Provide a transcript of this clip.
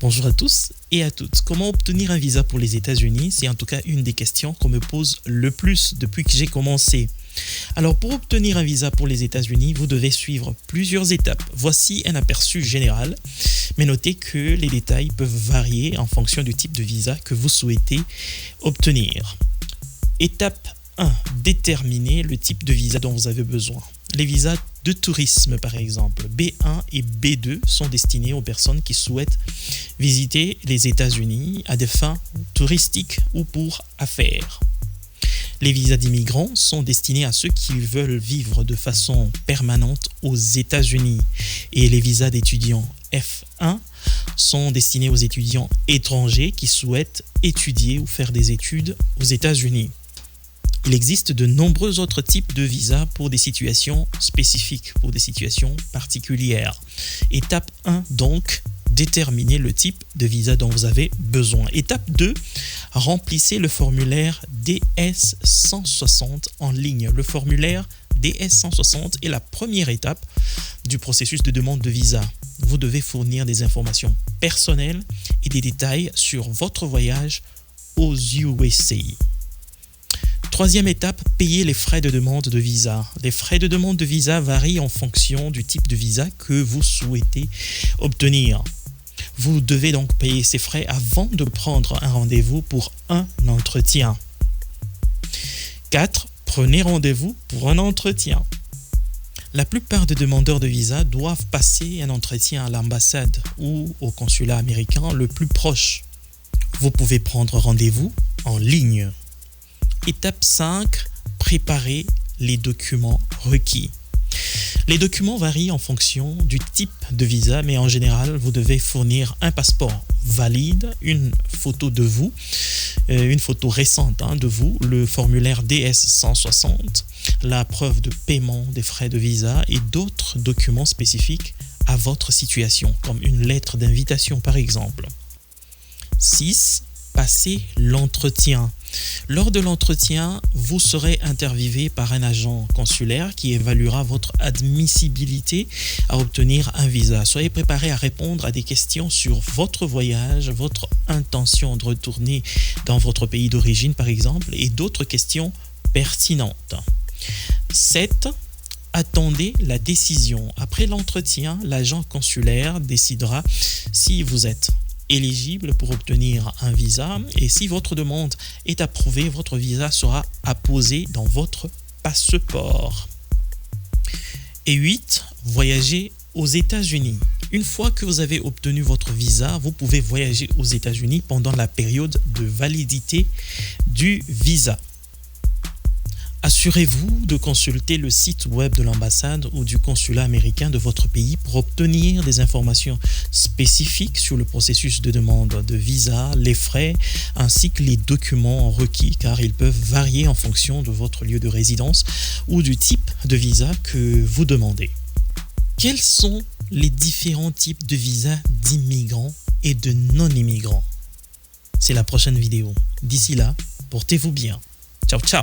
Bonjour à tous et à toutes. Comment obtenir un visa pour les États-Unis? C'est en tout cas une des questions qu'on me pose le plus depuis que j'ai commencé. Alors pour obtenir un visa pour les États-Unis, vous devez suivre plusieurs étapes. Voici un aperçu général, mais notez que les détails peuvent varier en fonction du type de visa que vous souhaitez obtenir. Étape 1. Déterminer le type de visa dont vous avez besoin. Les visas de tourisme, par exemple, B1 et B2 sont destinés aux personnes qui souhaitent visiter les États-Unis à des fins touristiques ou pour affaires. Les visas d'immigrants sont destinés à ceux qui veulent vivre de façon permanente aux États-Unis. Et les visas d'étudiants F1 sont destinés aux étudiants étrangers qui souhaitent étudier ou faire des études aux États-Unis. Il existe de nombreux autres types de visas pour des situations spécifiques, pour des situations particulières. Étape 1, donc, déterminer le type de visa dont vous avez besoin. Étape 2, remplissez le formulaire DS-160 en ligne. Le formulaire DS-160 est la première étape du processus de demande de visa. Vous devez fournir des informations personnelles et des détails sur votre voyage aux USA. Troisième étape, payer les frais de demande de visa. Les frais de demande de visa varient en fonction du type de visa que vous souhaitez obtenir. Vous devez donc payer ces frais avant de prendre un rendez-vous pour un entretien. 4. Prenez rendez-vous pour un entretien. La plupart des demandeurs de visa doivent passer un entretien à l'ambassade ou au consulat américain le plus proche. Vous pouvez prendre rendez-vous en ligne. Étape 5, préparer les documents requis. Les documents varient en fonction du type de visa, mais en général, vous devez fournir un passeport valide, une photo de vous, une photo récente de vous, le formulaire DS-160, la preuve de paiement des frais de visa et d'autres documents spécifiques à votre situation, comme une lettre d'invitation par exemple. 6. Passer l'entretien. Lors de l'entretien, vous serez interviewé par un agent consulaire qui évaluera votre admissibilité à obtenir un visa. Soyez préparé à répondre à des questions sur votre voyage, votre intention de retourner dans votre pays d'origine par exemple, et d'autres questions pertinentes. 7. Attendez la décision. Après l'entretien, l'agent consulaire décidera si vous êtes éligible pour obtenir un visa et si votre demande est approuvée, votre visa sera apposé dans votre passeport. Et 8. Voyager aux États-Unis. Une fois que vous avez obtenu votre visa, vous pouvez voyager aux États-Unis pendant la période de validité du visa. Assurez-vous de consulter le site web de l'ambassade ou du consulat américain de votre pays pour obtenir des informations spécifiques sur le processus de demande de visa, les frais ainsi que les documents requis car ils peuvent varier en fonction de votre lieu de résidence ou du type de visa que vous demandez. Quels sont les différents types de visas d'immigrants et de non-immigrants? C'est la prochaine vidéo. D'ici là, portez-vous bien. Ciao, ciao!